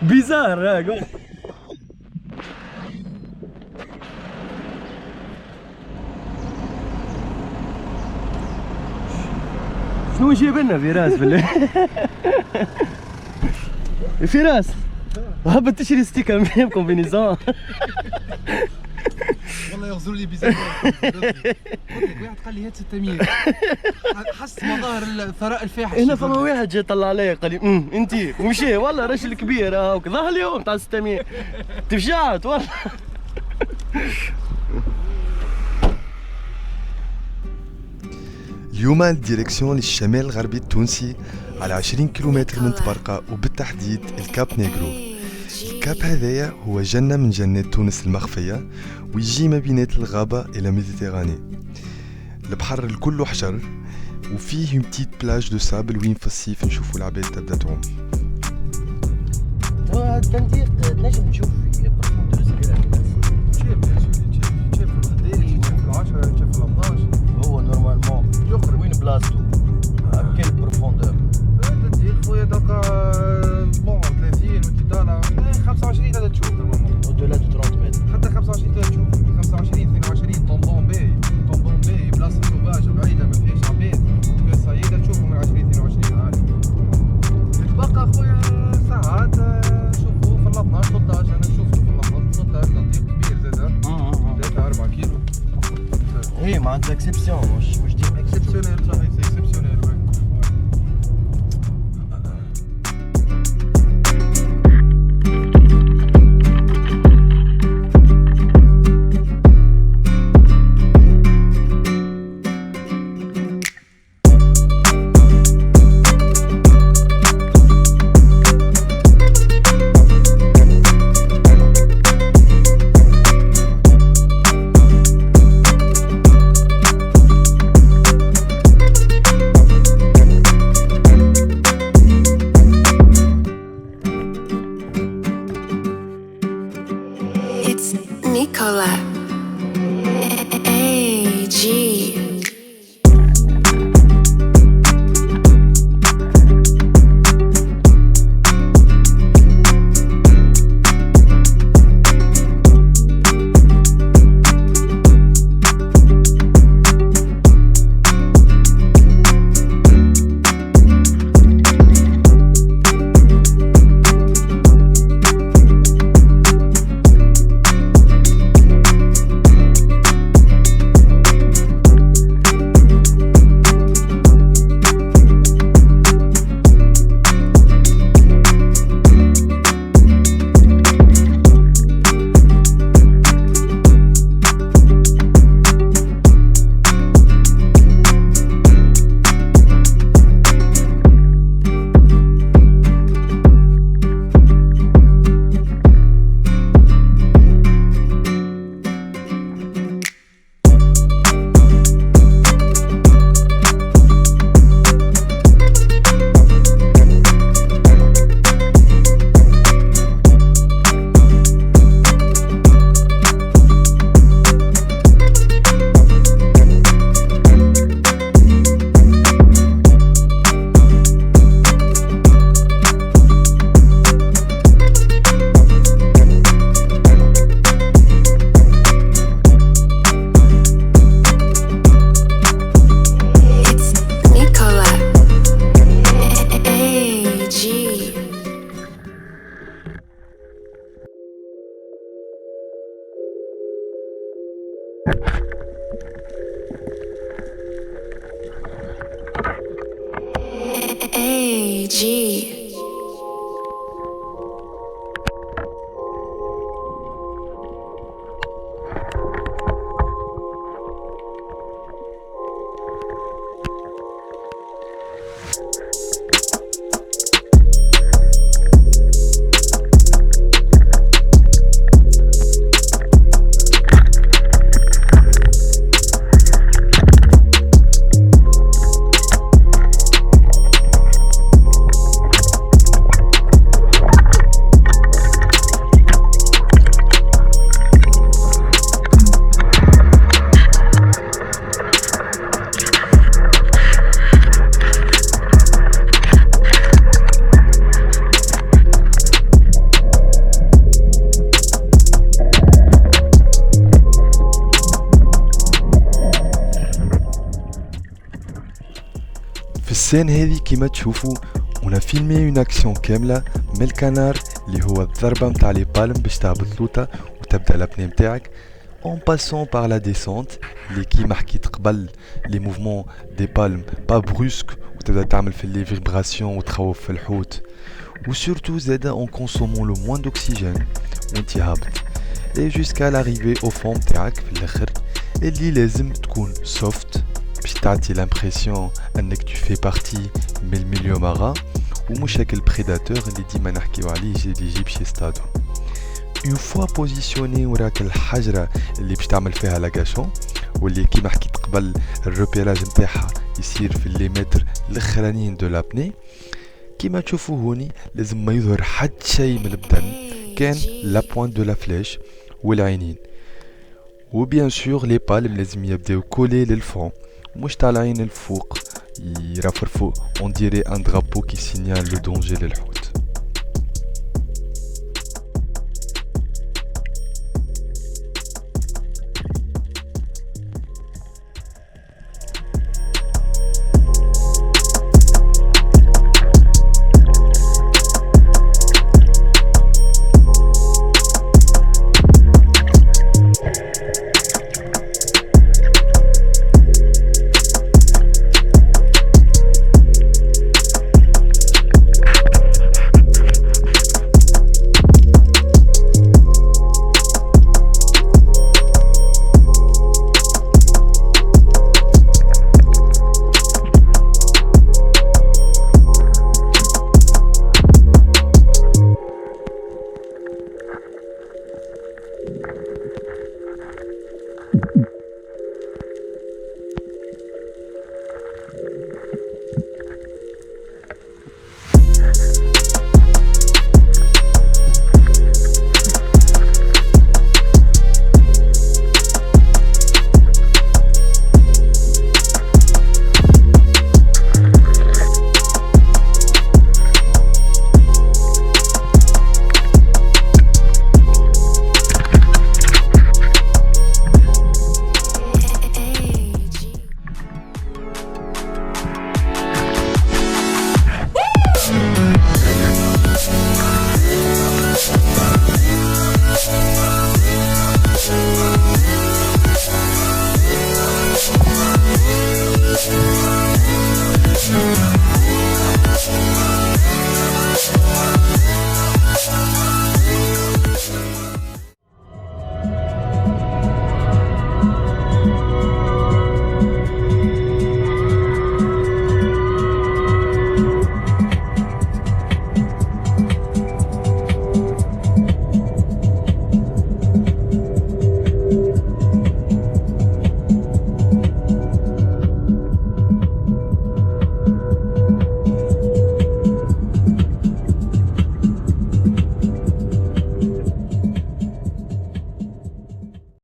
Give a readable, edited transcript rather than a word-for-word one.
بيزار قول. شنو يجيب لنا فراس فراس هبط تشري ستيكر كومبينيزون. والله يغزروا لي بيزار. واحد قال لي هات 600 حس مظاهر الثراء الفاحش. هنا فما واحد جا طلع علي قال لي انتي ومشي والله راجل كبير هاك ظهر اليوم تاع 600 تفجعت والله. اليوم الديريكسيون للشمال الغربي التونسي على 20 كيلومتر من طبرقة وبالتحديد الكاب نيغرو. الكاب هذايا هو جنة من جنات تونس المخفية ويجي ما بينات الغابة إلى ميديتيراني. البحر الكل حجر وفيه une petite plage de sable وين في الصيف نشوفوا العباد تبدا تعوم. التنديق نجم تشوف فيه بروفوندور صغيرة شاف الخديري شاف 10 شاف 12. هو نورمالمون يخرج وين بلاصتو كاين بروفوندور. التنديق خويا دقا بون 30 وانت طالع 25 هذا تشوف نورمالمون. ودولا دو 30 متر حتى 25 تشوف 25 22 طومبون باي بلاصه سوفاج بعيده ما فيهاش عباد بس صعيده تشوفوا من 20 22 عادي. يتبقى خويا ساعات نشوفوا في 12 13 انا نشوف في 13 تنطيق كبير زاد 4 كيلو. هي معناتها اكسبسيون مش ديما اكسبسيونيل صحيح اكسبسيونيل. AG. السين هذه كيما تشوفوا on a filmé une action كاملة من الكنار اللي هو الضربة متاع لي بالم باش تهبط لوطا وتبدا لابني متاعك en passant par la descente اللي كيما حكيت قبل لي موفمون دي بالم با بروسك وتبدا تعمل في لي فيبراسيون وتخوف في الحوت وسورتو زادا en consommant le moins d'oxygène وانت هابط et jusqu'à l'arrivée au fond متاعك في الاخر اللي لازم تكون soft باش تعطي l'impression انك tu fais partie من الميليو مارا ومش هاك البريداتور اللي ديما نحكيو عليه اللي يجي باش يصطادو. اون فوا بوزيسيوني وراك الحجره اللي باش تعمل فيها لاكاشون واللي كيما حكيت قبل الروبيراج نتاعها يصير في لي متر الاخرانيين دو لابني كيما تشوفوا هوني لازم ما يظهر حد شيء من البدن كان لا بوينت دو لا فليش والعينين وبيان سور لي بالم لازم يبداو كولي للفون مش طالعين الفوق يرفرفوا on dirait un drapeau qui signale le danger للحوت.